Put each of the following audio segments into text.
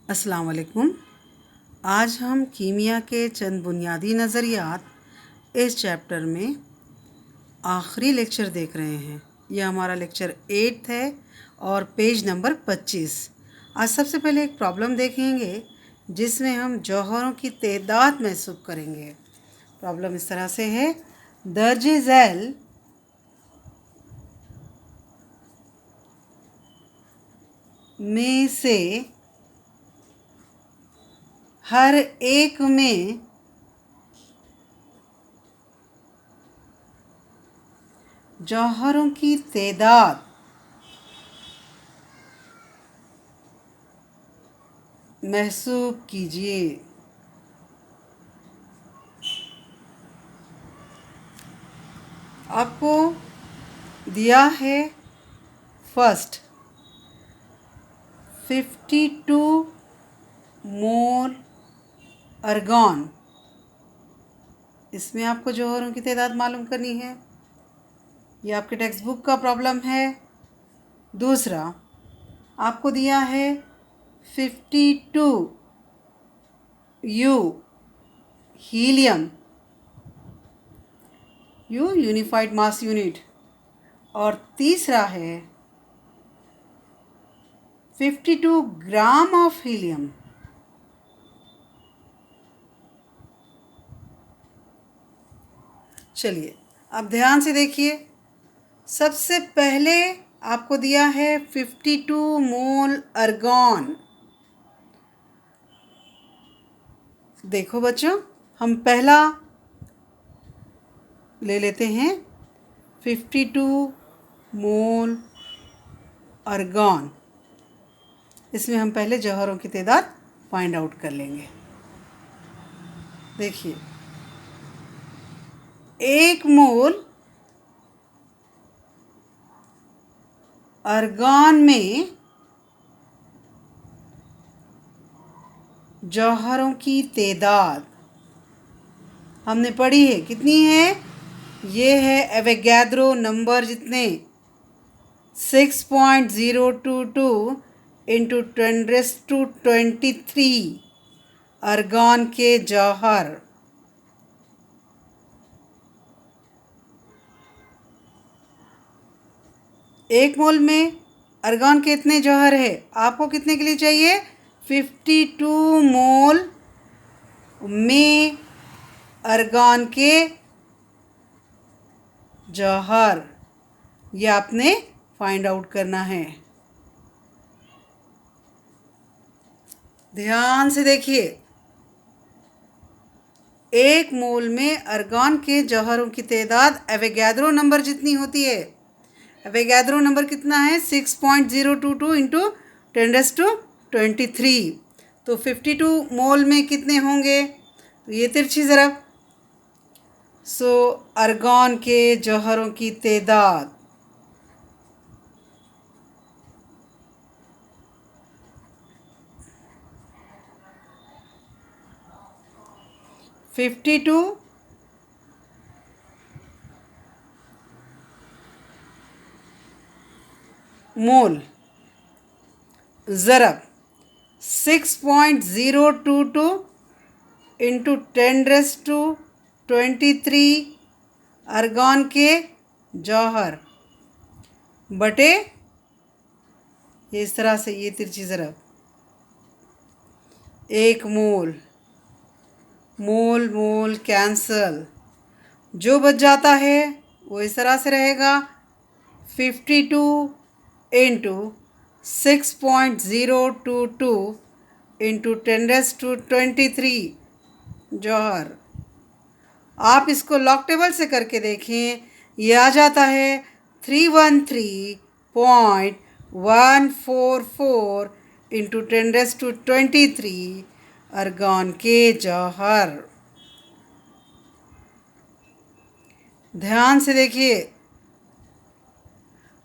अस्सलाम वालेकुम। आज हम कीमिया के चंद बुनियादी नज़रियात इस चैप्टर में आखिरी लेक्चर देख रहे हैं। यह हमारा लेक्चर 8 है और पेज नंबर 25। आज सबसे पहले एक प्रॉब्लम देखेंगे जिसमें हम जौहरों की तादाद महसूब करेंगे। प्रॉब्लम इस तरह से है, दर्जे झैल में से हर एक में जौहरों की तादाद महसूब कीजिए। आपको दिया है फर्स्ट 52 मोल अर्गॉन। इसमें आपको जौहरों की तादाद मालूम करनी है। ये आपके टेक्स्ट बुक का प्रॉब्लम है। दूसरा आपको दिया है 52 you helium, you unified mass unit. और तीसरा है 52 ग्राम ऑफ हीलियम। चलिए अब ध्यान से देखिए। सबसे पहले आपको दिया है 52 मोल अर्गॉन। देखो बच्चों, हम पहला ले लेते हैं 52 मोल अर्गॉन। इसमें हम पहले जौहरों की तादाद फाइंड आउट कर लेंगे। देखिए, 1 मोल अर्गॉन में जौहरों की तादाद हमने पढ़ी है, कितनी है? ये है एवोगैड्रो नंबर जितने 6.022 इंटू 10⁻23 अर्गॉन के जौहर। एक मोल में अर्गॉन के इतने जौहर है, आपको कितने के लिए चाहिए? 52 मोल में अर्गॉन के जौहर, ये आपने फाइंड आउट करना है। ध्यान से देखिए, 1 मोल में अर्गॉन के जौहरों की तादाद एवोगैड्रो नंबर जितनी होती है। एवोगैड्रो नंबर कितना है? 6.022 इंटू 10⁻23। तो 52 मोल में कितने होंगे? तो ये तिरछी ज़रब। सो अर्गॉन के जौहरों की तादाद 52 मोल ज़रब 6.022 इंटू 10⁻23 अर्गॉन के जौहर बटे ये इस तरह से, ये तिरछी ज़रब 1 मोल। मोल मोल कैंसल, जो बच जाता है वो इस तरह से रहेगा 52 इंटू 6.022 इंटू 10⁻23 जौहर। आप इसको लॉग टेबल से करके देखें, ये आ जाता है 313.144 इंटू 10⁻23 अर्गॉन के जौहर। ध्यान से देखिए,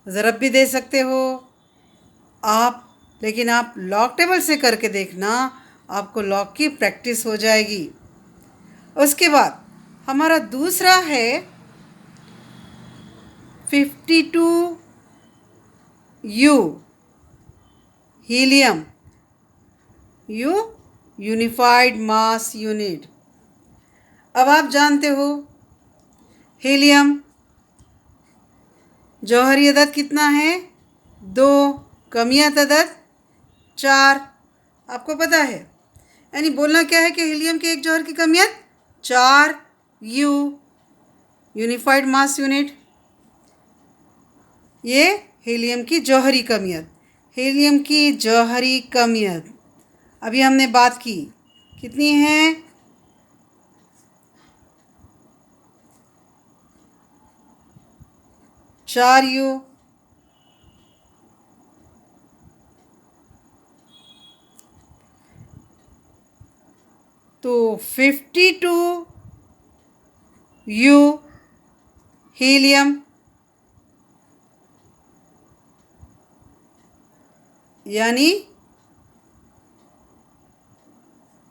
ज़रब भी दे सकते हो आप, लेकिन आप लॉग टेबल से करके देखना, आपको लॉग की प्रैक्टिस हो जाएगी। उसके बाद हमारा दूसरा है 52 you helium. You unified mass unit. अब आप जानते हो हीलियम जौहरी अदद कितना है? 2। कमियत अदद 4। आपको पता है, यानी बोलना क्या है कि हीलियम के एक जौहर की कमियत 4 यू यूनिफाइड मास यूनिट। ये हीलियम की जौहरी कमियत। हीलियम की जौहरी कमियत अभी हमने बात की, कितनी है? 4 यू। तो 52 यू हीलियम, यानी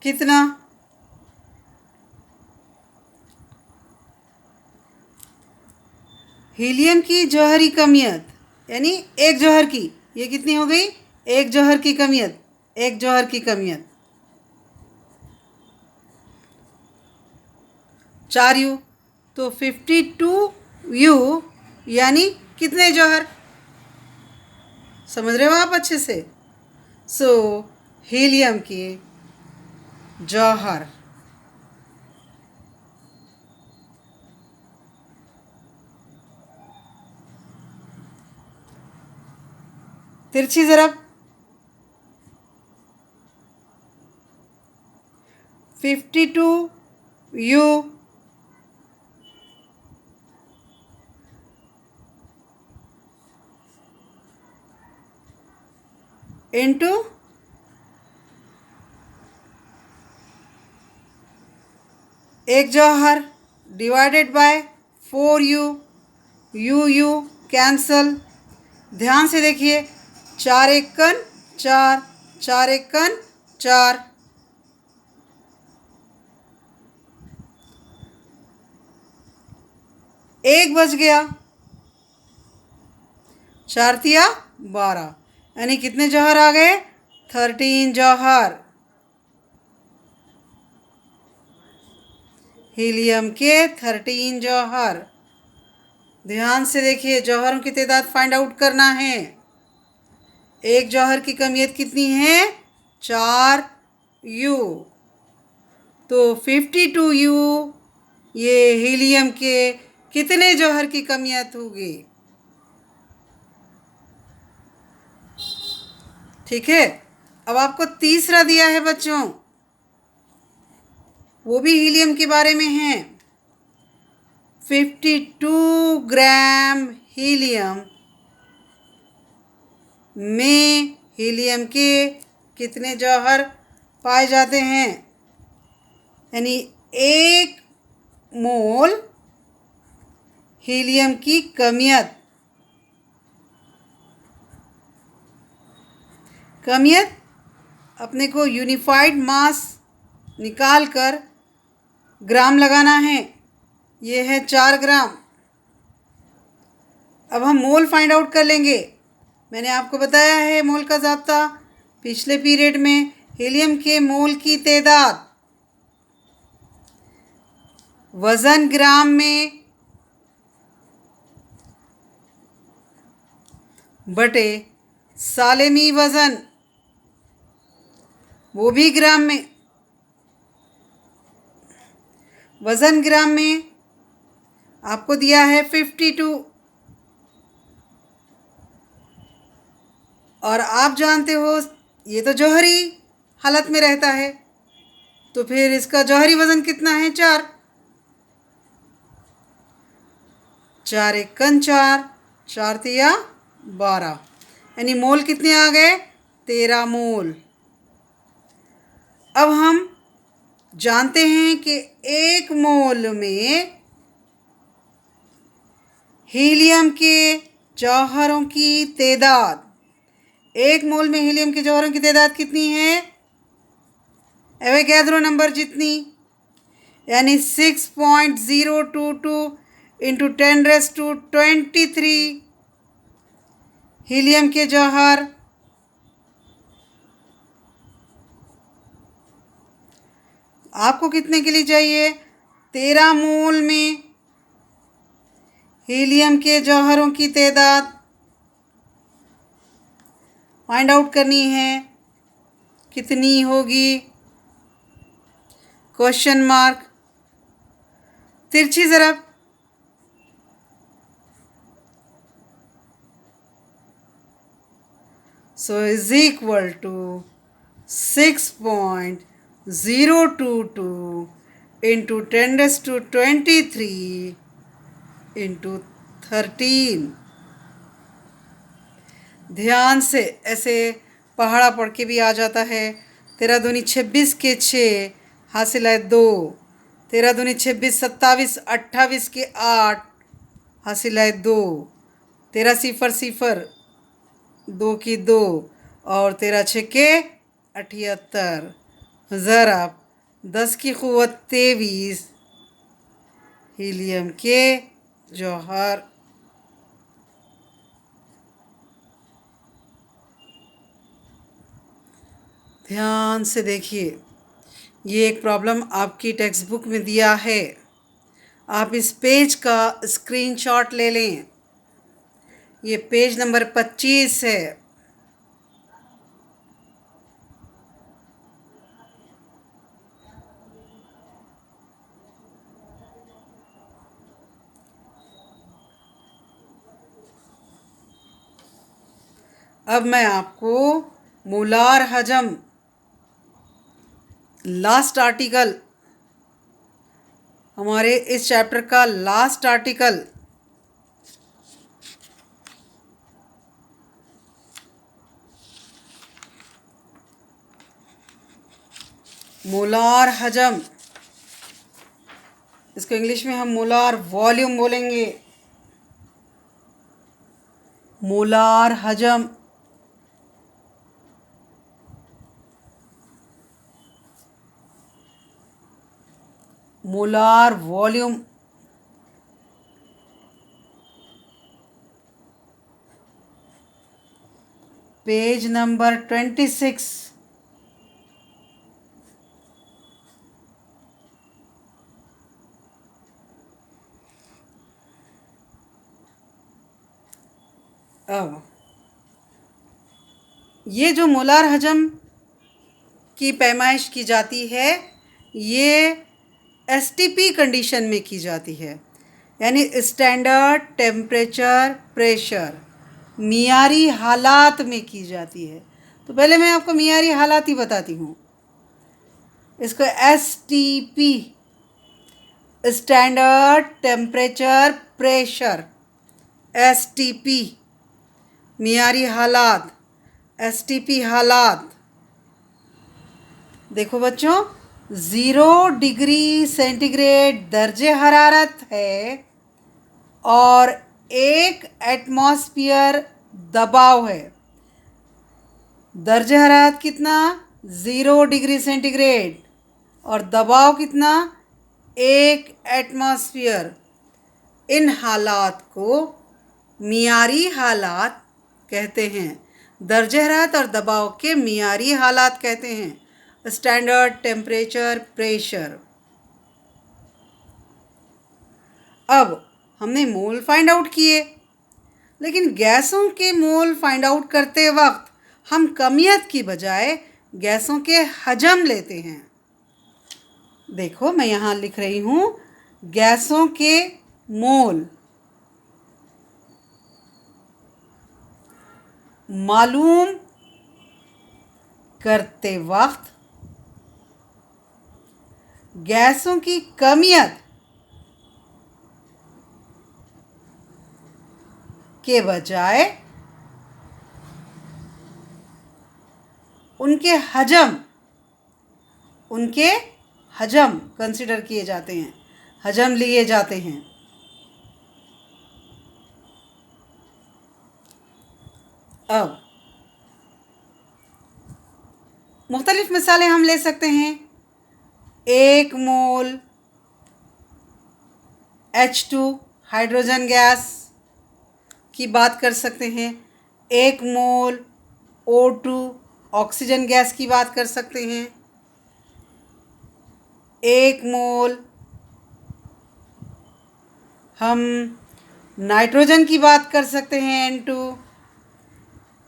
कितना? हीलियम की जौहरी कमियत यानी एक जौहर की, ये कितनी हो गई? एक जौहर की कमियत, एक जौहर की कमियत 4 यू। तो 52 यू यानी कितने जौहर? समझ रहे हो आप अच्छे से? सो हीलियम के जौहर तिरछी ज़रब 52 यू इंटू एक जौहर divided by 4 u. U cancel. ध्यान से देखिए, 4 एकन 4, 4 एकन 4, एक बच गया, 4 तिया 12, यानी कितने जौहर आ गए? 13 जौहर हीलियम के 13 जौहर। ध्यान से देखिए, जौहरों की तादाद फाइंड आउट करना है। एक जौहर की कमियत कितनी है? 4 यू। तो 52 यू ये हीलियम के कितने जौहर की कमियत होगी? ठीक है। अब आपको तीसरा दिया है बच्चों, वो भी हीलियम के बारे में है। 52 ग्राम हीलियम में हीलियम के कितने जौहर पाए जाते हैं? यानी 1 मोल हीलियम की कमियत अपने को यूनिफाइड मास निकाल कर ग्राम लगाना है। ये है 4 ग्राम। अब हम मोल फाइंड आउट कर लेंगे। मैंने आपको बताया है मोल का ज़ाब्ता पिछले पीरियड में। हीलियम के मोल की तादाद वज़न ग्राम में बटे सालेमी वज़न, वो भी ग्राम में। वज़न ग्राम में आपको दिया है 52, और आप जानते हो ये तो जौहरी हालत में रहता है, तो फिर इसका जौहरी वज़न कितना है? 4। 4 एकन 4, 4 तिया 12, यानी मोल कितने आ गए? 13 मोल। अब हम जानते हैं कि 1 मोल में हीलियम के जौहरों की तादाद, 1 मोल में हीलियम के जौहरों की तादाद कितनी है? एवोगैड्रो नंबर जितनी, यानी 6.022 इंटू 10⁻23 हीलियम के जौहर आपको कितने के लिए चाहिए? 13 मोल में हीलियम के जौहरों की तादाद फाइंड आउट करनी है। कितनी होगी? क्वेश्चन मार्क, तिरछी ज़रब। So is equal to 6.022 into 10⁻23 into 13। ध्यान से, ऐसे पहाड़ा पढ़ के भी आ जाता है। 13 दूनी 26 के 6 हासिल है 2। 13 दूनी 26, 27, 28 के 8 हासिल है 2। 13 0 0 2 की 2 और 13 6 के 78। ज़रब 10 की क़ुव्वत 23 हीलियम के जौहर। ध्यान से देखिए, ये एक प्रॉब्लम आपकी टेक्स्ट बुक में दिया है। आप इस पेज का स्क्रीनशॉट ले लें। ये पेज नंबर 25 है। अब मैं आपको मोलार हजम, लास्ट आर्टिकल, हमारे इस चैप्टर का लास्ट आर्टिकल, मोलार हजम, इसको इंग्लिश में हम मोलार वॉल्यूम बोलेंगे। मोलार हजम मोलार वॉल्यूम पेज नंबर 26। अब ये जो मोलार हजम की पैमाइश की जाती है, ये एसटीपी कंडीशन में की जाती है, यानी स्टैंडर्ड टेम्परेचर प्रेशर, मियारी हालात में की जाती है। तो पहले मैं आपको मियारी हालात ही बताती हूँ। इसको STP, standard temperature pressure, STP मियारी हालात, एसटीपी हालात। देखो बच्चों, 0 डिग्री सेंटीग्रेड दर्जे हरारत है और 1 एटमॉस्फेयर दबाव है। दर्जे हरारत कितना? 0 डिग्री सेंटीग्रेड और दबाव कितना? 1 एटमॉस्फेयर। इन हालात को मियारी हालात कहते हैं। दर्जे हरारत और दबाव के मियारी हालात कहते हैं स्टैंडर्ड टेम्परेचर प्रेशर। अब हमने मोल फाइंड आउट किए, लेकिन गैसों के मोल फाइंड आउट करते वक्त हम कमियत की बजाय गैसों के हजम लेते हैं। देखो, मैं यहाँ लिख रही हूँ गैसों के मोल मालूम करते वक्त गैसों की कमियत के बजाय उनके हजम कंसिडर किए जाते हैं, हजम लिए जाते हैं। अब मुख्तलिफ मिसालें हम ले सकते हैं। 1 मोल H2 हाइड्रोजन गैस की बात कर सकते हैं। 1 मोल O2 ऑक्सीजन गैस की बात कर सकते हैं। 1 मोल हम नाइट्रोजन की बात कर सकते हैं N2,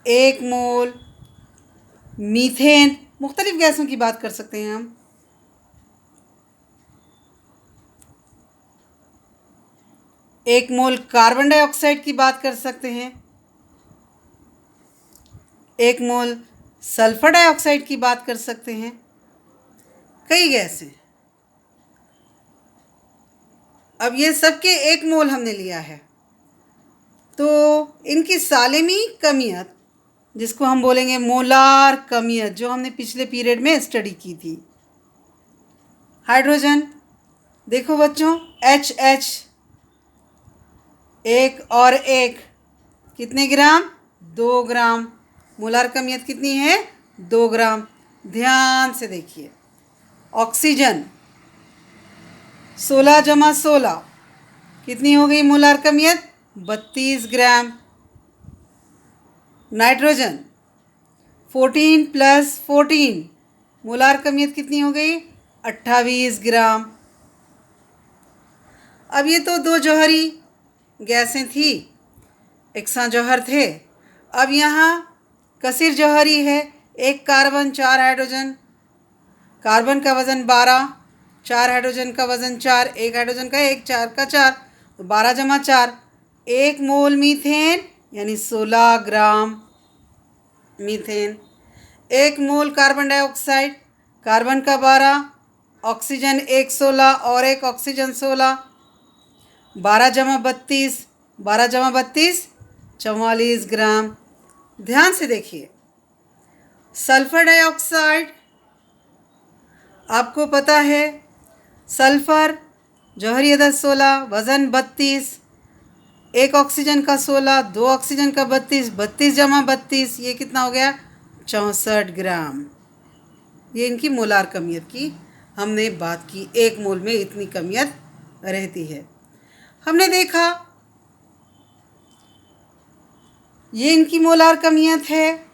1 मोल मीथेन, मुख्तलिफ गैसों की बात कर सकते हैं हम। 1 मोल कार्बन डाइऑक्साइड की बात कर सकते हैं। 1 मोल सल्फर डाइऑक्साइड की बात कर सकते हैं। कई गैस हैं। अब ये सबके 1 मोल हमने लिया है, तो इनकी सालेमी कमियत, जिसको हम बोलेंगे मोलार कमियत, जो हमने पिछले पीरियड में स्टडी की थी। हाइड्रोजन देखो बच्चों, HH 1 और 1 कितने ग्राम? 2 ग्राम। मोलार कमियत कितनी है? 2 ग्राम। ध्यान से देखिए। ऑक्सीजन 16 जमा 16 कितनी हो गई मोलार कमियत? 32 ग्राम। नाइट्रोजन 14 प्लस 14 मोलार कमियत कितनी हो गई? 28 ग्राम। अब ये तो दो जौहरी गैसें थी, इकसा जौहर थे। अब यहाँ कसीर जौहरी है, 1 कार्बन 4 हाइड्रोजन। कार्बन का वज़न 12, 4 हाइड्रोजन का वज़न 4, 1 हाइड्रोजन का 1, 4 का 4, तो 12 जमा 4, 1 मोल मीथेन यानी 16 gram methane. 1 mole carbon dioxide, carbon का 12, ऑक्सीजन 1 16 और 1 ऑक्सीजन 16, 12 जमा 32, 12 जमा 32 44 ग्राम। ध्यान से देखिए। सल्फर डाइऑक्साइड, आपको पता है सल्फर जौहरी अदद 16, वज़न 32, 1 ऑक्सीजन का 16, 2 ऑक्सीजन का 32, 32 जमा 32 ये कितना हो गया? 64 ग्राम। ये इनकी मोलार कमियत की हमने बात की। 1 मोल में इतनी कमियत रहती है। हमने देखा ये इनकी मोलार कमियत है,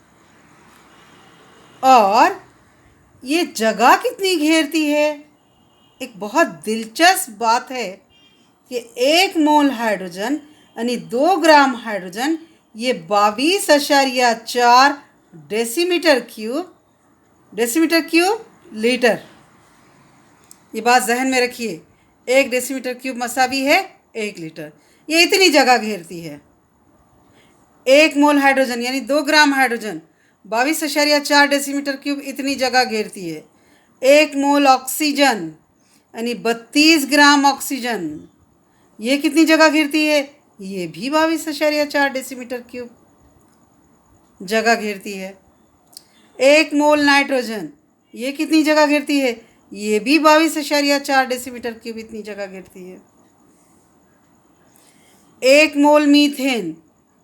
और ये जगह कितनी घेरती है। एक बहुत दिलचस्प बात है कि 1 मोल हाइड्रोजन यानी 2 ग्राम हाइड्रोजन ये 22.4 डेसीमीटर क्यूब लीटर। ये बात जहन में रखिए, 1 डेसीमीटर क्यूब मसावी है 1 लीटर। ये इतनी जगह घेरती है। 1 मोल हाइड्रोजन यानी 2 ग्राम हाइड्रोजन 22.4 डेसीमीटर क्यूब इतनी जगह घेरती है। 1 मोल ऑक्सीजन यानी 32 ग्राम ऑक्सीजन ये कितनी जगह घेरती है? ये भी 22.4 डेसीमीटर क्यूब जगह घेरती है। 1 मोल नाइट्रोजन ये कितनी जगह घेरती है? ये भी 22.4 डेसीमीटर क्यूब इतनी जगह घेरती है। 1 मोल मीथेन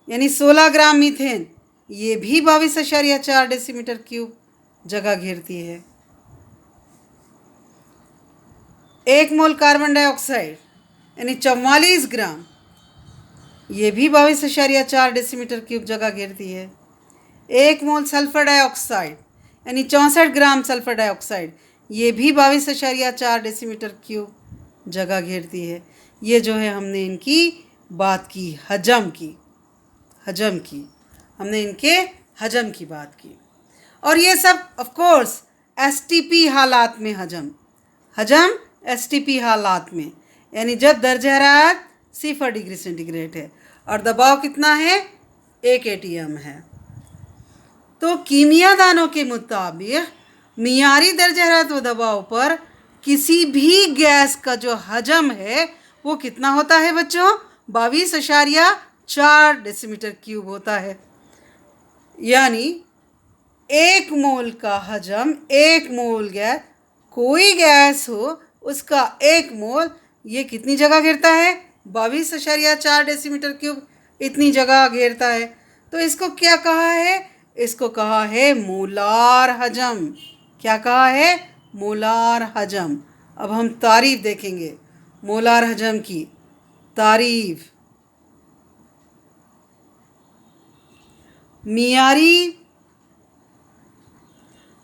यानी 16 ग्राम मीथेन ये भी 22.4 डेसीमीटर क्यूब जगह घेरती है। 1 मोल कार्बन डाइऑक्साइड यानी 44 ग्राम ये भी 22.4 डेसीमीटर क्यूब जगह घेरती है। 1 मोल सल्फर डाइऑक्साइड यानी 64 ग्राम सल्फर डाइऑक्साइड ये भी 22.4 डेसीमीटर क्यूब जगह घेरती है। ये जो है हमने इनकी बात की, हजम की हमने इनके हजम की बात की। और ये सब ऑफ कोर्स एसटीपी हालात में हजम एसटीपी हालात में, यानी जब दर्जा हरारत 0 डिग्री सेंटीग्रेड है और दबाव कितना है? 1 एटीएम है। तो कीमियादानों के मुताबिक मियारी दर्जा हरारत व दबाव पर किसी भी गैस का जो हजम है वो कितना होता है बच्चों? 22.4 डेसीमीटर क्यूब होता है। यानी 1 मोल का हजम, 1 मोल गैस, कोई गैस हो उसका 1 मोल ये कितनी जगह घेरता है? 22.4 डेसीमीटर क्यूब इतनी जगह घेरता है। तो इसको क्या कहा है? इसको कहा है मोलार हजम। क्या कहा है? मोलार हजम। अब हम तारीफ देखेंगे मोलार हजम की। तारीफ, मियारी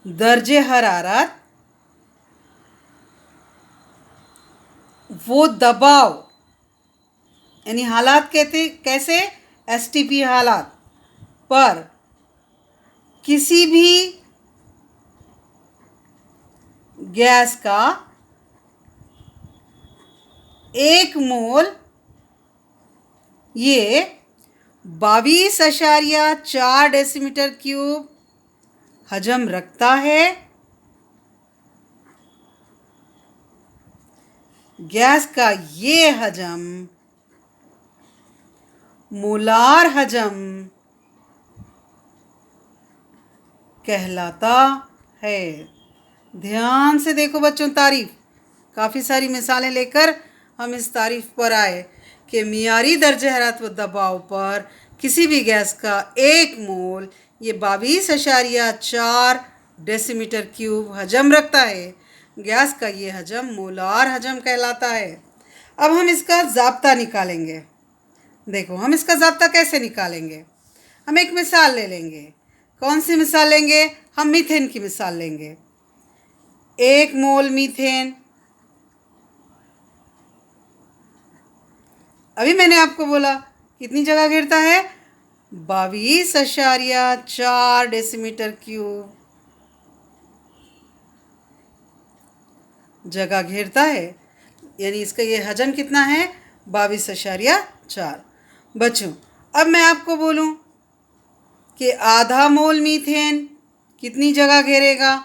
दर्जे हरारत वो दबाव, यानी हालात कहते कैसे, एसटीपी हालात पर किसी भी गैस का 1 मोल ये 22.4 डेसीमीटर क्यूब हजम रखता है। गैस का ये हजम मोलार हजम कहलाता है। ध्यान से देखो बच्चों, तारीफ, काफ़ी सारी मिसालें लेकर हम इस तारीफ पर आए कि मियारी दर्जे हरारत व दबाव पर किसी भी गैस का 1 मोल ये 22.4 डेसीमीटर क्यूब हजम रखता है। गैस का ये हजम मोलार हजम कहलाता है। अब हम इसका ज़ाब्ता निकालेंगे। देखो हम इसका ज़ाब्ता कैसे निकालेंगे। हम एक मिसाल ले लेंगे। कौन सी मिसाल लेंगे? हम मीथेन की मिसाल लेंगे। 1 मोल मीथेन, अभी मैंने आपको बोला कितनी जगह घेरता है, 22.4 डेसीमीटर क्यूब जगह घेरता है। यानी इसका ये हजम कितना है, 22.4। बच्चों अब मैं आपको बोलूं कि आधा मोल मीथेन कितनी जगह घेरेगा,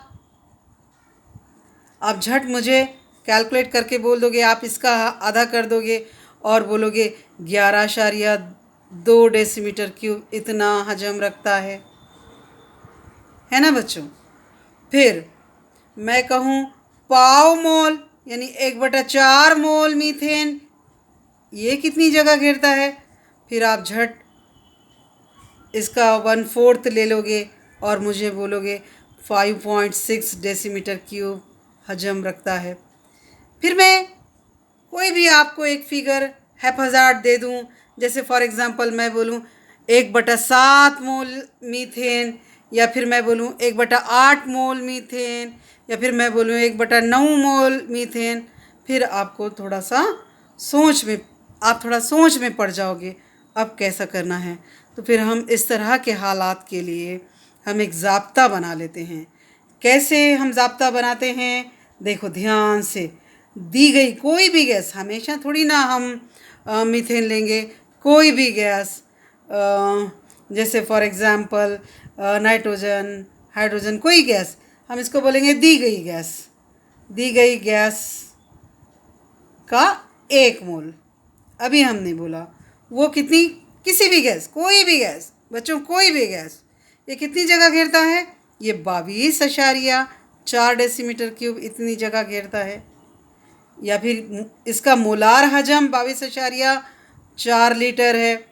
आप झट मुझे कैलकुलेट करके बोल दोगे, आप इसका आधा कर दोगे और बोलोगे 11.2 डेसीमीटर क्यूब इतना हजम रखता है ना बच्चों। फिर मैं कहूँ पाव मोल यानी 1/4 मोल मीथेन ये कितनी जगह घेरता है, फिर आप झट इसका 1/4 ले लोगे और मुझे बोलोगे 5.6 डेसीमीटर क्यूब हजम रखता है। फिर मैं कोई भी आपको एक फिगर हैपहज़ार्ड दे दूं, जैसे फॉर एग्ज़ाम्पल मैं बोलूं 1/7 मोल मीथेन, या फिर मैं बोलूं 1/8 मोल मीथेन, या फिर मैं बोलूं 1/9 मोल मीथेन। फिर आपको थोड़ा सा सोच में पड़ जाओगे अब कैसा करना है। तो फिर हम इस तरह के हालात के लिए हम एक ज़ाब्ता बना लेते हैं। कैसे हम ज़ाब्ता बनाते हैं, देखो ध्यान से। दी गई कोई भी गैस, हमेशा थोड़ी ना हम मीथेन लेंगे, कोई भी गैस, जैसे फॉर एग्ज़ाम्पल नाइट्रोजन, हाइड्रोजन, कोई गैस, हम इसको बोलेंगे दी गई गैस का 1 मोल। अभी हमने बोला वो कितनी, किसी भी गैस, कोई भी गैस बच्चों, कोई भी गैस, ये कितनी जगह घेरता है, ये 22.4 डेसीमीटर क्यूब इतनी जगह घेरता है। या फिर इसका मोलार हजम 22.4 लीटर है।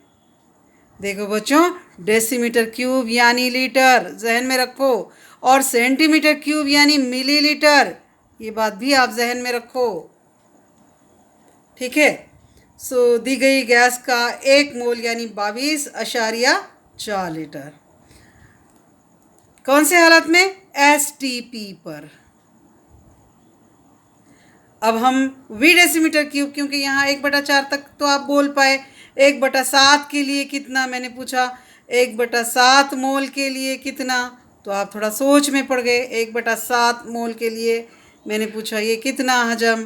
देखो बच्चों, डेसीमीटर क्यूब यानी लीटर जहन में रखो, और सेंटीमीटर क्यूब यानी मिलीलीटर, ये बात भी आप जहन में रखो, ठीक है। सो दी गई गैस का 1 मोल यानी 22.4 लीटर। कौन से हालत में? एसटीपी पर। अब हम वी डेसीमीटर क्यूब, क्योंकि यहाँ 1/4 तक तो आप बोल पाए, 1/7 के लिए कितना मैंने पूछा, 1/7 मोल के लिए कितना, तो आप थोड़ा सोच में पड़ गए। 1/7 मोल के लिए मैंने पूछा ये कितना हजम,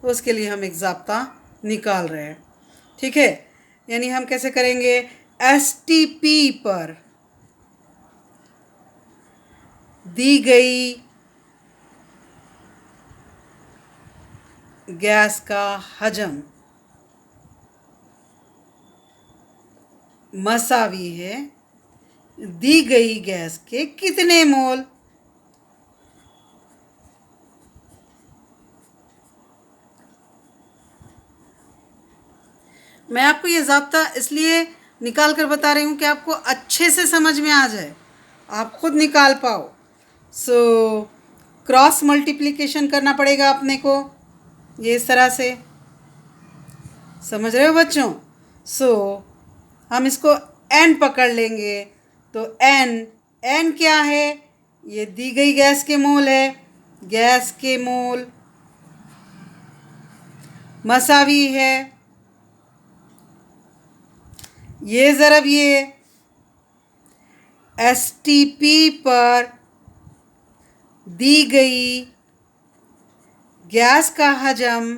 तो उसके लिए हम एक ज़ाब्ता निकाल रहे हैं, ठीक है। यानी हम कैसे करेंगे, एसटीपी पर दी गई गैस का हजम मसावी है दी गई गैस के कितने मोल। मैं आपको ये ज़ाब्ता इसलिए निकाल कर बता रही हूँ कि आपको अच्छे से समझ में आ जाए, आप खुद निकाल पाओ। सो क्रॉस मल्टीप्लिकेशन करना पड़ेगा अपने को, ये इस तरह से, समझ रहे हो बच्चों। सो हम इसको n पकड़ लेंगे, तो n क्या है, ये दी गई गैस के मोल है, गैस के मोल मसावी है। ये ज़रब ये STP पर दी गई गैस का हजम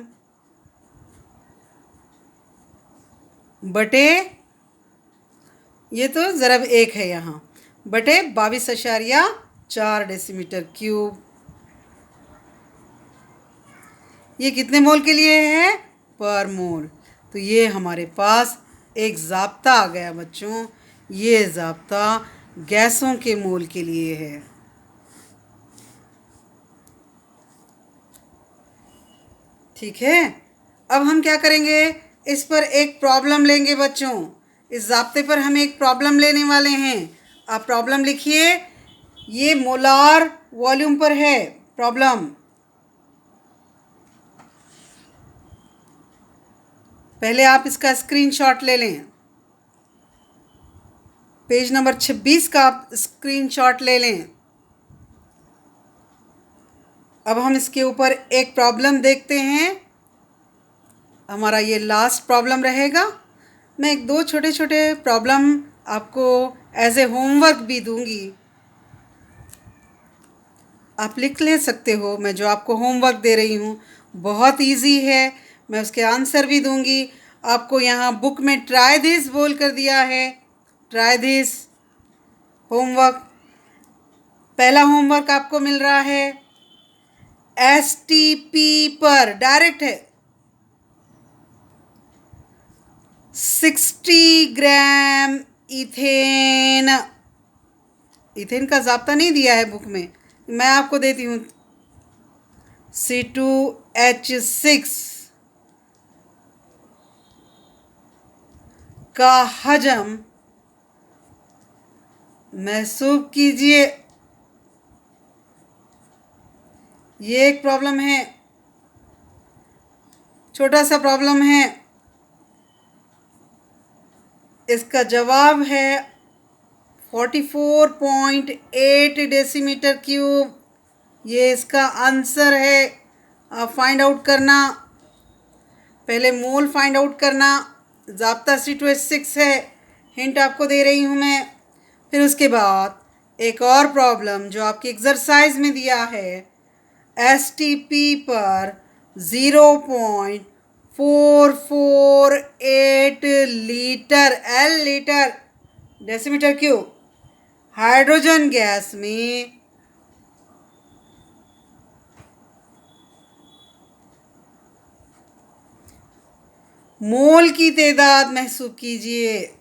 बटे, ये तो ज़रब 1 है यहाँ, बटे 22.4 डेसीमीटर क्यूब। ये कितने मोल के लिए है? पर मोल। तो ये हमारे पास एक ज़ाब्ता आ गया बच्चों। ये ज़ाब्ता गैसों के मोल के लिए है। ठीक है, अब हम क्या करेंगे, इस पर एक प्रॉब्लम लेंगे बच्चों। इस ज़ाब्ते पर हम एक प्रॉब्लम लेने वाले हैं। आप प्रॉब्लम लिखिए। ये मोलार वॉल्यूम पर है प्रॉब्लम। पहले आप इसका स्क्रीनशॉट ले लें। पेज नंबर 26 का आप स्क्रीनशॉट ले लें। अब हम इसके ऊपर एक प्रॉब्लम देखते हैं। हमारा ये लास्ट प्रॉब्लम रहेगा। मैं एक दो छोटे छोटे प्रॉब्लम आपको एज ए होमवर्क भी दूंगी। आप लिख ले सकते हो। मैं जो आपको होमवर्क दे रही हूँ बहुत इजी है। मैं उसके आंसर भी दूंगी। आपको यहाँ बुक में ट्राई दिस बोल कर दिया है। Try this homework. पहला होमवर्क आपको मिल रहा है STP पर, डायरेक्ट है। 60 ग्राम इथेन। इथेन का ज़ाब्ता नहीं दिया है बुक में, मैं आपको देती हूँ। C2H6 का हजम महसूस कीजिए। ये एक प्रॉब्लम है, छोटा सा प्रॉब्लम है। इसका जवाब है 44.8 डेसीमीटर क्यूब। ये इसका आंसर है। आप फाइंड आउट करना, पहले मोल फाइंड आउट करना। ज़ाब्ता C2H6 है, हिंट आपको दे रही हूँ मैं। फिर उसके बाद एक और प्रॉब्लम जो आपकी एक्सरसाइज में दिया है, STP पर 0.448 litre L litre decimetre cube hydrogen gas में मोल की तादाद महसूस कीजिए।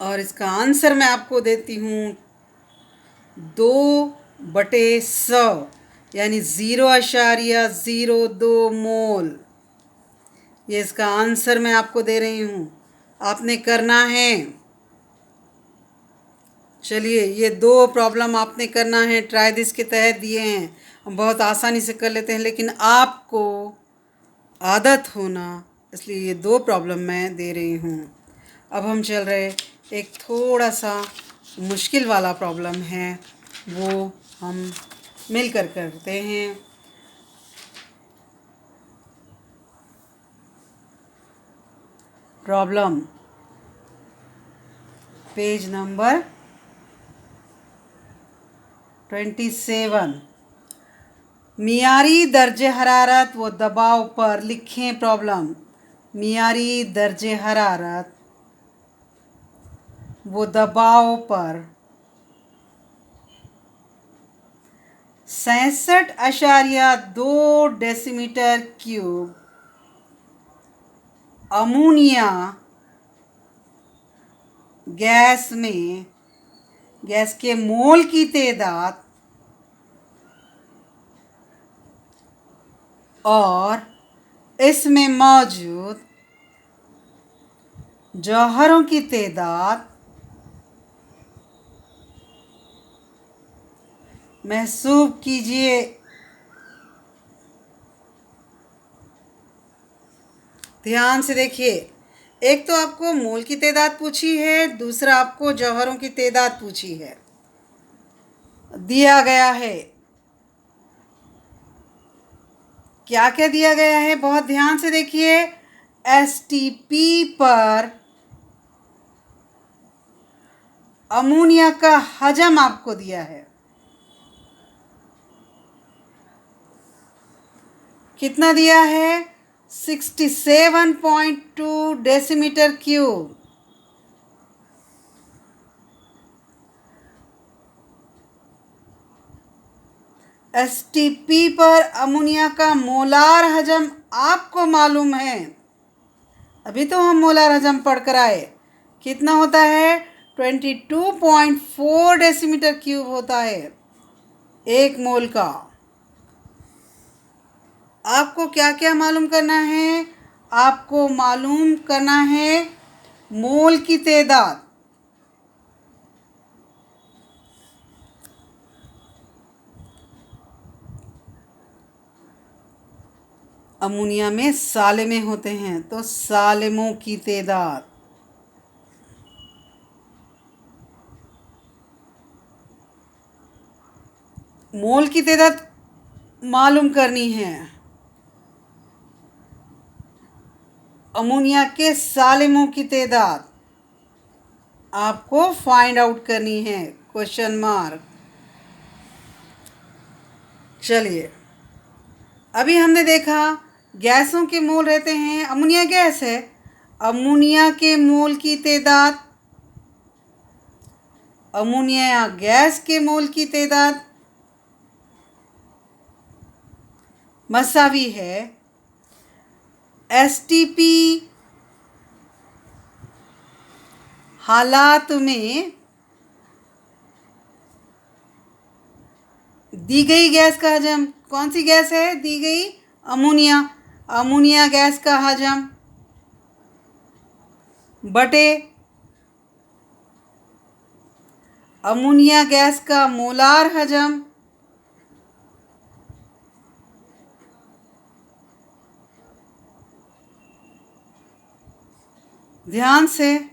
और इसका आंसर मैं आपको देती हूँ 2/100 यानी 0.02 मोल। ये इसका आंसर मैं आपको दे रही हूँ, आपने करना है। चलिए, ये 2 प्रॉब्लम आपने करना है, ट्राई दिस के तहत दिए हैं। हम बहुत आसानी से कर लेते हैं, लेकिन आपको आदत होना, इसलिए ये 2 प्रॉब्लम मैं दे रही हूँ। अब हम चल रहे एक थोड़ा सा मुश्किल वाला प्रॉब्लम है, वो हम मिलकर करते हैं। Problem page number 27। मियारी दर्जे हरारत व दबाव पर लिखें प्रॉब्लम। मियारी दर्जे हरारत वो दबाव पर 67.2 डेसीमीटर क्यूब अमोनिया गैस में गैस के मोल की तादाद और इसमें मौजूद जौहरों की तादाद महसूस कीजिए। ध्यान से देखिए, एक तो आपको मोल की तादाद पूछी है, दूसरा आपको जौहरों की तादाद पूछी है। दिया गया है, क्या क्या दिया गया है, बहुत ध्यान से देखिए। एसटीपी पर अमोनिया का हजम आपको दिया है। कितना दिया है? 67.2 डेसीमीटर क्यूब। एसटीपी पर अमोनिया का मोलार हजम आपको मालूम है। अभी तो हम मोलार हजम पढ़कर आए। कितना होता है? 22.4 डेसीमीटर क्यूब होता है एक मोल का। आपको क्या क्या मालूम करना है? आपको मालूम करना है मोल की तादाद। अमोनिया में सालिमे होते हैं, तो सालिमों की तादाद। मोल की तादाद मालूम करनी है। अमोनिया के सालिमों की तादाद आपको फाइंड आउट करनी है। Question mark. चलिए, अभी हमने देखा गैसों के मोल रहते हैं। अमोनिया गैस है, अमोनिया के मोल की तादाद, अमोनिया गैस के मोल की तादाद मसावी है एसटीपी हालात में दी गई गैस का हजम। कौन सी गैस है दी गई? अमोनिया। अमोनिया गैस का हजम बटे अमोनिया गैस का मोलार हजम ध्यान से।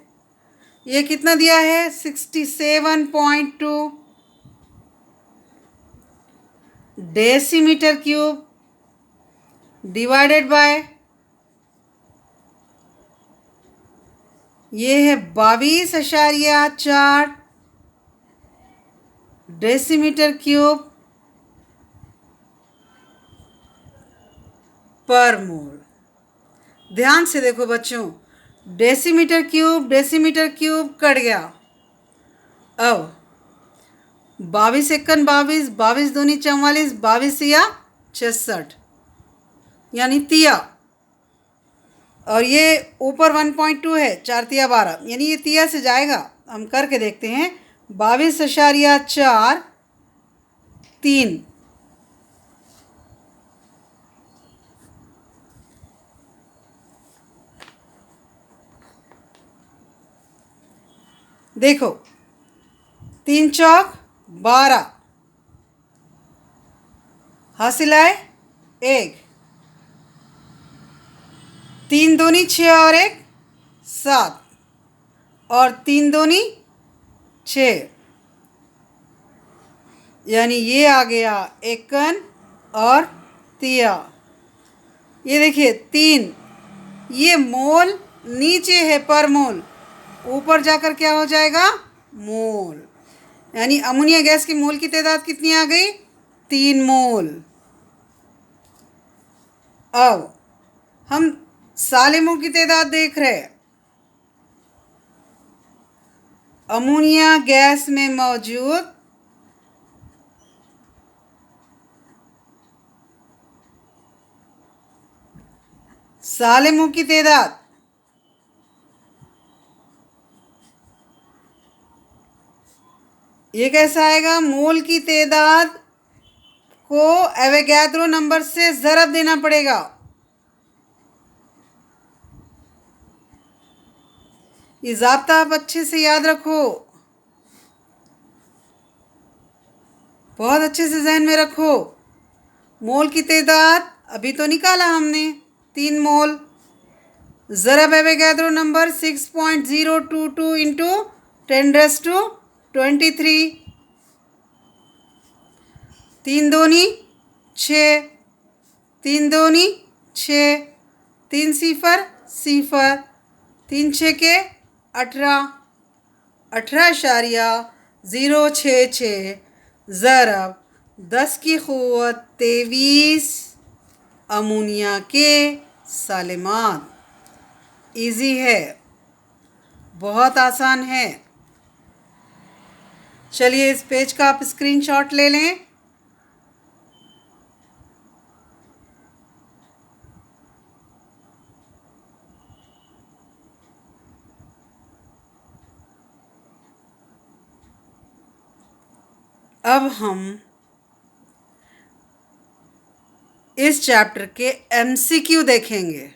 ये कितना दिया है? 67.2 डेसीमीटर क्यूब डिवाइडेड बाय ये है 22.4 डेसीमीटर क्यूब पर मोल। ध्यान से देखो बच्चों, डेसीमीटर क्यूब कट गया। अब 22 एकन 22, 22 दूनी 44, 22 या 66 यानी तिया। और ये ऊपर 1.2 है, 4 तिया 12 यानी ये तिया से जाएगा। हम करके देखते हैं। 22.4 3 देखो, 3 चौक 12 हासिल आए 1, 3 दूनी 6 और 1 7 और 3 दूनी 6 यानी ये आ गया एकन और तिया। ये देखिए 3, ये मोल नीचे है पर मोल, ऊपर जाकर क्या हो जाएगा? मोल। यानी अमोनिया गैस की मोल की तादाद कितनी आ गई? 3 मोल। अब हम सालिमों की तादाद देख रहे हैं। अमोनिया गैस में मौजूद सालिमों की तादाद ये कैसा आएगा? मोल की तादाद को एवोगाद्रो नंबर से ज़रब देना पड़ेगा। ये ज़ाब्ता आप अच्छे से याद रखो, बहुत अच्छे से जहन में रखो। मोल की तादाद अभी तो निकाला हमने 3 मोल। ज़रब एवोगैड्रो नंबर 6.022 इंटू 10⁻23। 3 दूनी 6, 3 दूनी 6, 3 सिफर सिफर, 3 छके 18, 18.066 ज़रब 10 की क़ुव्वत 23 अमोनिया के सालिमात। इजी है, बहुत आसान है। चलिए इस पेज का आप स्क्रीनशॉट ले लें। अब हम इस चैप्टर के एमसीक्यू देखेंगे।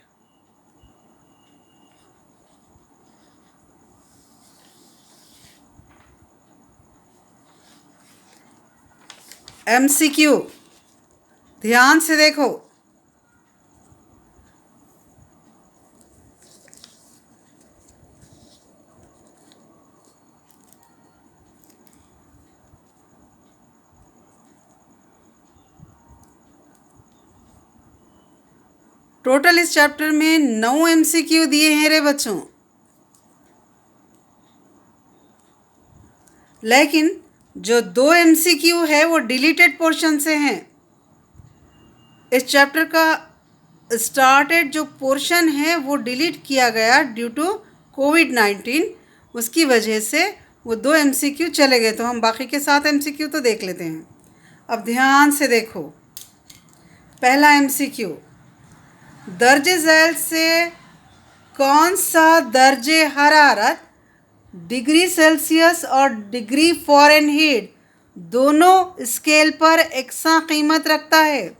एमसीक्यू ध्यान से देखो। टोटल इस चैप्टर में 9 एमसीक्यू दिए हैं रे बच्चों, लेकिन जो 2 एमसीक्यू है वो डिलीटेड पोर्शन से हैं। इस चैप्टर का स्टार्टेड जो पोर्शन है वो डिलीट किया गया ड्यू टू कोविड-19। उसकी वजह से वो 2 एमसीक्यू चले गए, तो हम बाकी के 7 एमसीक्यू तो देख लेते हैं। अब ध्यान से देखो। पहला एमसीक्यू, दर्जे झैल से कौन सा दर्जे हरारत डिग्री सेल्सियस और डिग्री फ़ारेनहीट दोनों स्केल पर एकसा कीमत रखता है?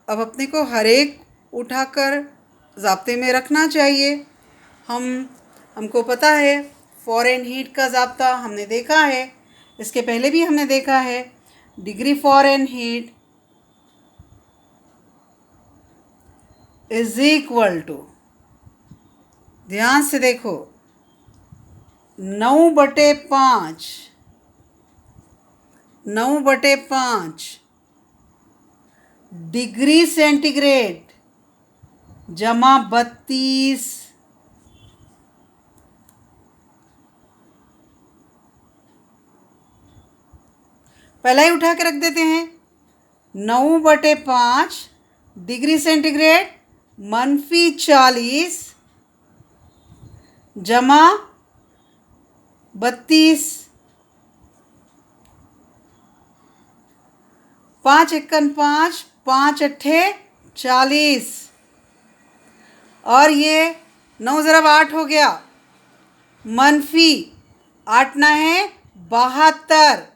अब अपने को हर एक उठाकर ज़ाब्ते में रखना चाहिए। हमको पता है फ़ारेनहीट का ज़ाब्ता हमने देखा है, इसके पहले भी हमने देखा है। Degree Fahrenheit is equal to, ध्यान से देखो, 9/5, 9/5 डिग्री सेंटीग्रेड जमा 32। पहला ही उठा के रख देते हैं। 9/5 डिग्री सेंटीग्रेड -40 जमा 32। 5 एकन 5, 5 अट्ठे 40, और ये 9 ज़रब 8 हो गया, मनफी 8 ना है 72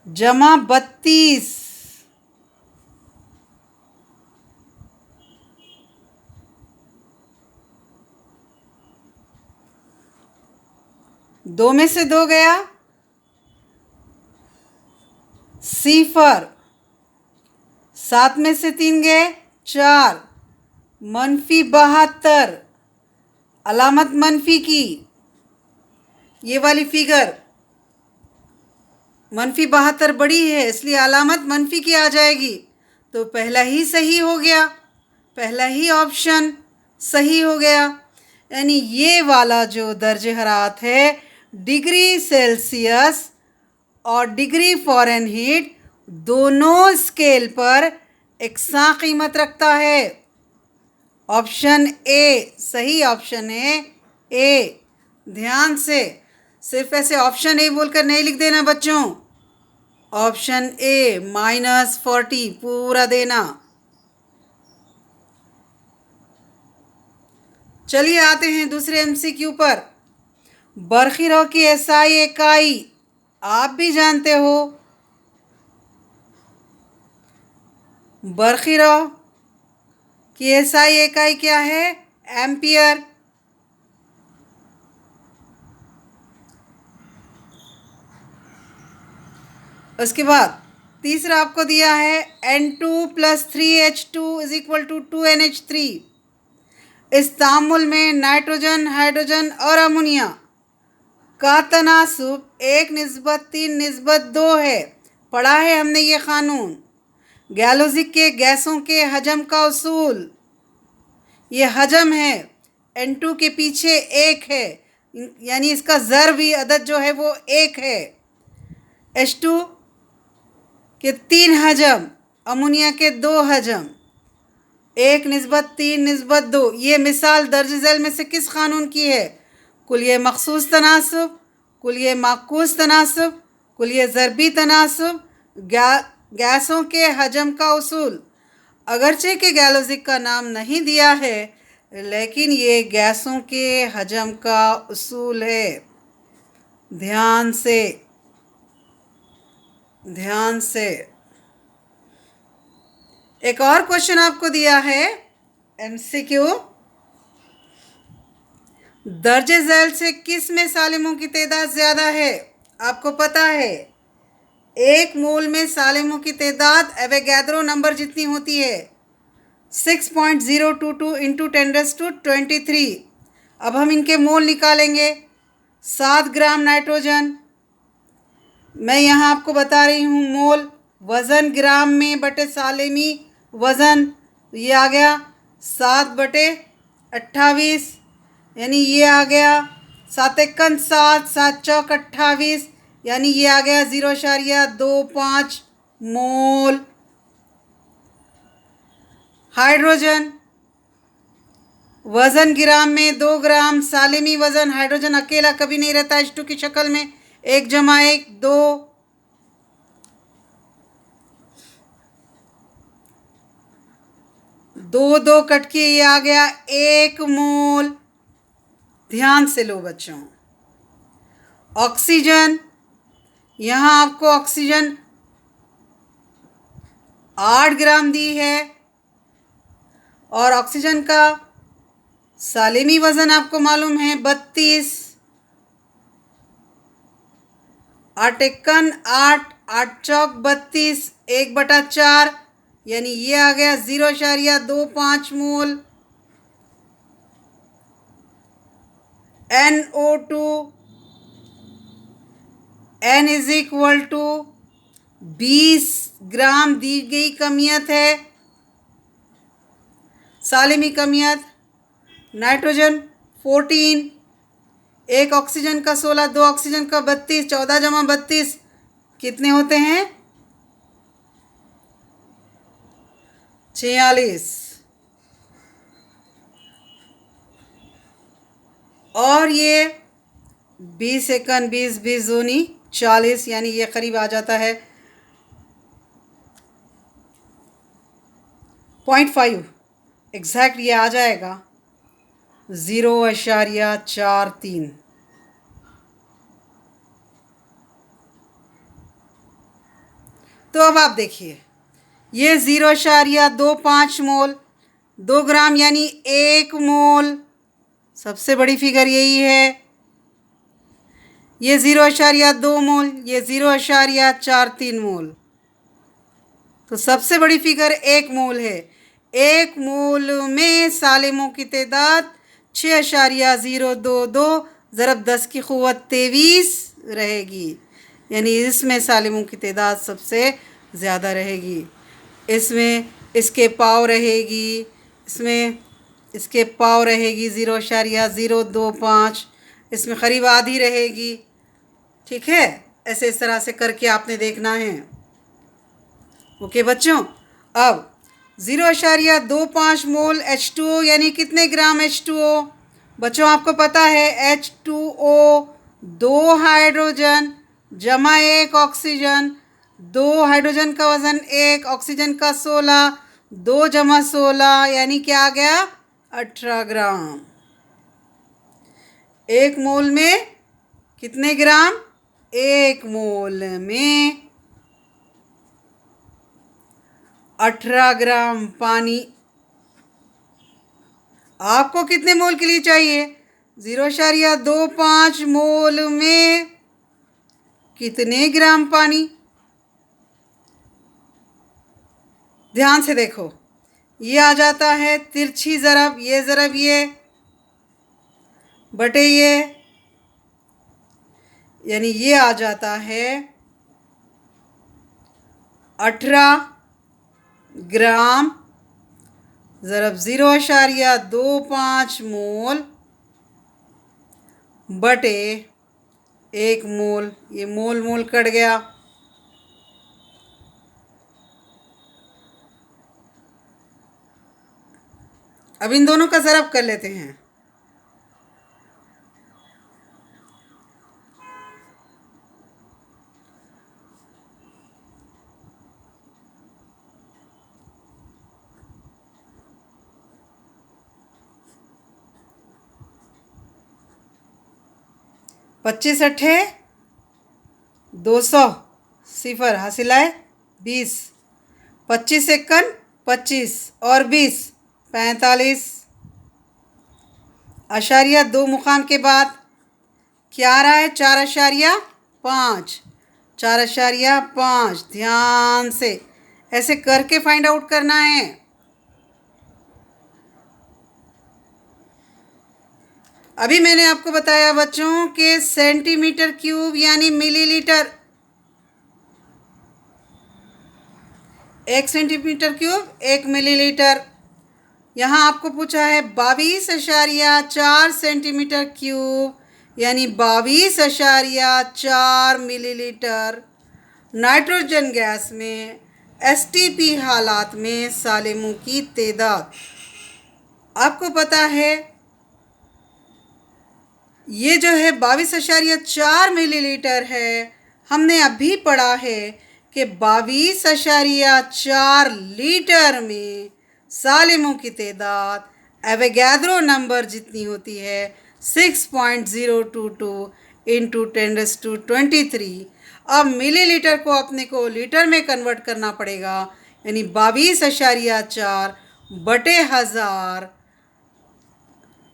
जमा 32। दो में से 2 गया, सिफर। 7 में से 3 गए 4, -72, अलामत मनफी की। ये वाली फिगर -72 बड़ी है, इसलिए अलामत मनफी की आ जाएगी। तो पहला ही सही हो गया, पहला ही ऑप्शन सही हो गया। यानी ये वाला जो दर्जे हरारत है डिग्री सेल्सियस और डिग्री फ़ारेनहीट दोनों स्केल पर एकसा कीमत रखता है। ऑप्शन ए सही ऑप्शन है, ए। ध्यान से, सिर्फ ऐसे ऑप्शन ए बोलकर नहीं लिख देना बच्चों। ऑप्शन ए -40 पूरा देना। चलिए आते हैं दूसरे एमसीक्यू पर। बरखिरों की एसआई इकाई आप भी जानते हो। बरखिरों की एसआई इकाई क्या है? एम्पियर। उसके बाद तीसरा आपको दिया है N2 plus 3H2 is equal to 2NH3। इस तामुल में नाइट्रोजन, हाइड्रोजन और अमोनिया का तनासुब 1:3:2 है। पढ़ा है हमने ये क़ानून। गैलोजिक के गैसों के हजम का उसूल, ये हजम है। N2 के पीछे 1 है, यानी इसका ज़रबी अदद जो है वो 1 है। H2 के 3 हजम, अमोनिया के 2 हजम, 1:3:2। ये मिसाल दर्ज झैल में से किस क़ानून की है? कुलिये मखसूस तनासुब, कुलिये माकूस तनासुब, कुलिये ज़रबी तनासुब, गैसों के हजम का उसूल। अगरचे के गैलोजिक का नाम नहीं दिया है, लेकिन ये गैसों के हजम का उसूल है। ध्यान से एक और क्वेश्चन आपको दिया है MCQ। दर्जे झैल से किस में सालिमों की तादाद ज़्यादा है? आपको पता है 1 मोल में सालिमों की तादाद एवोगैड्रो नंबर जितनी होती है, 6.022 इंटू 10⁻23। अब हम इनके मोल निकालेंगे। 7 ग्राम नाइट्रोजन, मैं यहाँ आपको बता रही हूँ मोल। वज़न ग्राम में बटे सालेमी वज़न, ये आ गया 7/28, यानी ये आ गया 7 एकन 7, 7 चौक 28, यानी ये आ गया 0.25 मोल। हाइड्रोजन, वज़न ग्राम में 2 ग्राम, सालेमी वज़न, हाइड्रोजन अकेला कभी नहीं रहता H2 की शक्ल में, 1 + 1 2, 2 कट के ये आ गया 1 मोल। ध्यान से लो बच्चों। ऑक्सीजन, यहाँ आपको ऑक्सीजन 8 ग्राम दी है, और ऑक्सीजन का सालेमी वज़न आपको मालूम है 32। 8 एकन 8, 8 चौक 32, 1/4, यानी ये आ गया 0.25 mole. NO2, N is equal to 20 gram दी गई कमियत है, सालेमी कमियत। नाइट्रोजन 14, 1 ऑक्सीजन का 16, 2 ऑक्सीजन का 32, 14 + 32 कितने होते हैं? 46। और ये 20 एकन 20, 20 दूनी 40, यानी ये करीब आ जाता है 0.5 एग्जैक्ट, ये आ जाएगा 0.43। तो अब आप देखिए, ये 0.25 मोल, 2 ग्राम यानी 1 मोल, सबसे बड़ी फिगर यही है। ये 0.2 मोल, ये 0.43 मोल, तो सबसे बड़ी फिगर 1 मोल है। 1 मोल में सालिमों की तादाद 6.022 ज़रब 10 की क़ुव्वत 23 रहेगी, यानी इसमें सालिमों की तादाद सबसे ज़्यादा रहेगी। इसमें इसके पाव रहेगी, इसमें इसके पाव रहेगी 0.025, इसमें करीब आधी रहेगी। ठीक है, ऐसे इस तरह से करके आपने देखना है। ओके बच्चों, अब 0.25 मोल H2O यानी कितने ग्राम H2O? बच्चों आपको पता है H2O 2 हाइड्रोजन जमा 1 ऑक्सीजन, 2 हाइड्रोजन का वज़न 1, ऑक्सीजन का 16, 2 + 16 यानी क्या आ गया 18 ग्राम। 1 मोल में कितने ग्राम? 1 मोल में 18 ग्राम पानी। आपको कितने मोल के लिए चाहिए? 0.25 मोल में कितने ग्राम पानी? ध्यान से देखो, ये आ जाता है तिरछी ज़रब ये बटे ये, यानी ये आ जाता है 18 ग्राम ज़रब 0.25 मोल बटे 1 मोल। ये मोल मोल कट गया। अब इन दोनों का ज़रब कर लेते हैं। पच्चीस अट्ठे 200, सिफर हासिल है 20, 25 एकन 25 और 20 45, आशारिया 2 मुकाम के बाद क्या आ रहा है? 4.5, 4.5। ध्यान से ऐसे करके फाइंड आउट करना है। अभी मैंने आपको बताया बच्चों कि सेंटीमीटर क्यूब यानी मिलीलीटर, 1 सेंटीमीटर क्यूब 1 मिलीलीटर। यहाँ आपको पूछा है 22.4 सेंटीमीटर क्यूब यानी 22.4 मिलीलीटर नाइट्रोजन गैस में एसटीपी हालात में सालिमों की तादाद। आपको पता है ये जो है 22.4 मिलीलीटर है। हमने अभी पढ़ा है कि 22.4 लीटर में सालिमों की तादाद एवोगाद्रो नंबर जितनी होती है 6.022 इंटू 10⁻23। अब मिलीलीटर को अपने को लीटर में कन्वर्ट करना पड़ेगा, यानी 22.4 बटे 1000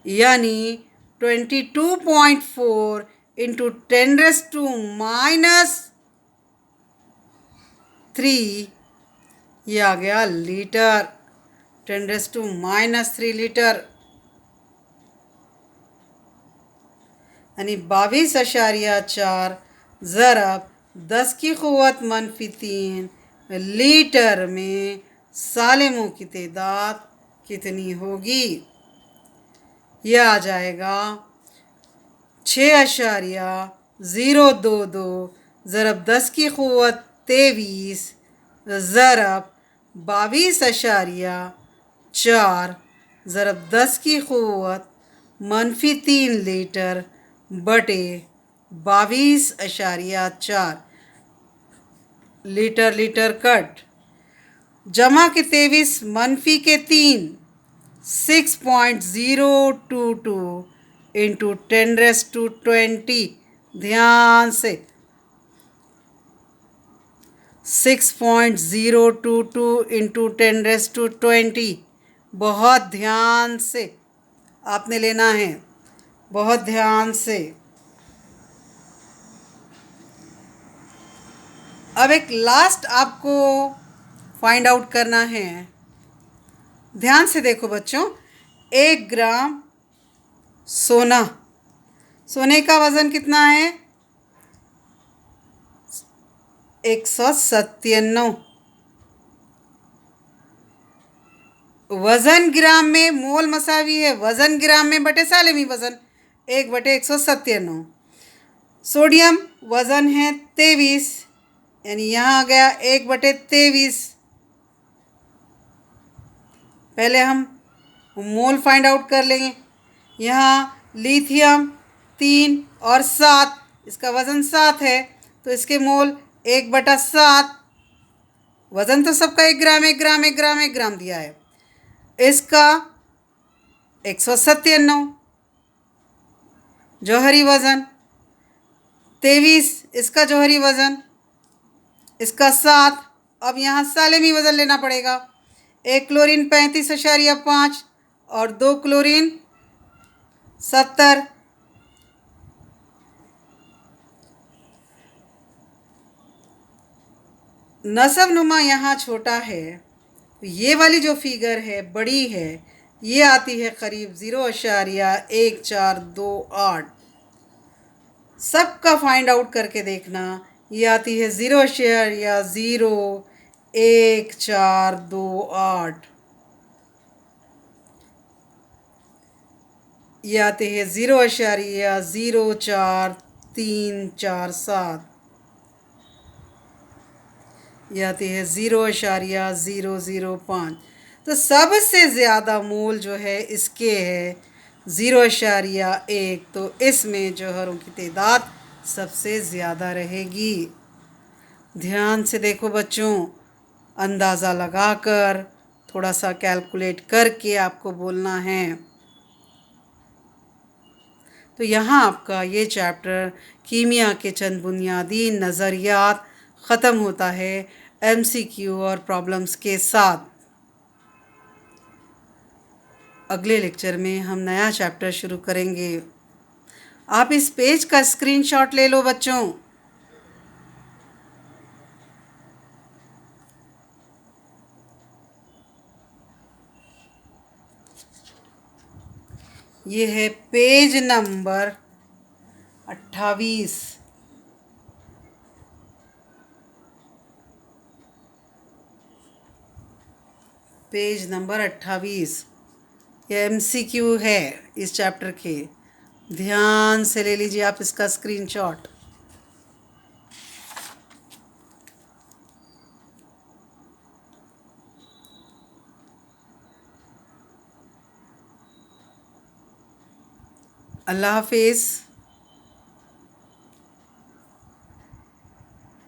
यानी 22.4 इंटू 10⁻3, ये आ गया लीटर। 10⁻3 लीटर यानी 22.4 ज़रब 10 की क़ुव्वत -3 लीटर में सालिमों की तादाद कितनी होगी? यह आ जाएगा 6.022 ज़रब 10 की क़ुव्वत 23 ज़रब 22.4 ज़रब 10 की क़ुव्वत -3 लीटर बटे 22.4 लीटर। लीटर कट जमा के 23 मनफी के 3 6.022 इंटू 10⁻20। ध्यान से 6.022 इंटू 10⁻20। बहुत ध्यान से आपने लेना है, बहुत ध्यान से। अब एक लास्ट आपको फाइंड आउट करना है। ध्यान से देखो बच्चों, 1 ग्राम सोना, सोने का वज़न कितना है? 197। वज़न ग्राम में, मोल मसावी है वज़न ग्राम में बटे सालेमी वज़न 1/197। सोडियम वज़न है 23, यानी यहाँ आ गया 1/23। पहले हम मोल फाइंड आउट कर लेंगे। यहाँ लिथियम 3 और 7, इसका वज़न 7 है तो इसके मोल 1/7। वज़न तो सबका 1 ग्राम 1 ग्राम 1 ग्राम 1 ग्राम दिया है। इसका 197 जौहरी वज़न, 23 इसका जौहरी वज़न, इसका 7। अब यहाँ सालेमी वज़न लेना पड़ेगा। 1 क्लोरीन 35.5 और 2 क्लोरीन 70। नसब नुमा यहाँ छोटा है तो ये वाली जो फिगर है बड़ी है, ये आती है करीब 0.1428। सबका फाइंड आउट करके देखना। ये आती है 0.01428। ये आते हैं 0.04347। ये आती है 0.005। तो सबसे ज़्यादा मोल जो है इसके है 0.1। तो इसमें जौहरों की तादाद सबसे ज़्यादा रहेगी। ध्यान से देखो बच्चों, अंदाज़ा लगाकर थोड़ा सा कैलकुलेट करके आपको बोलना है। तो यहाँ आपका ये चैप्टर कीमिया के चंद बुनियादी नज़रियात ख़त्म होता है एमसीक्यू और प्रॉब्लम्स के साथ। अगले लेक्चर में हम नया चैप्टर शुरू करेंगे। आप इस पेज का स्क्रीनशॉट ले लो बच्चों। ये है पेज नंबर 28। पेज नंबर 28 ये एमसीक्यू है इस चैप्टर के। ध्यान से ले लीजिए आप इसका स्क्रीनशॉट। अल्लाह हाफिज़।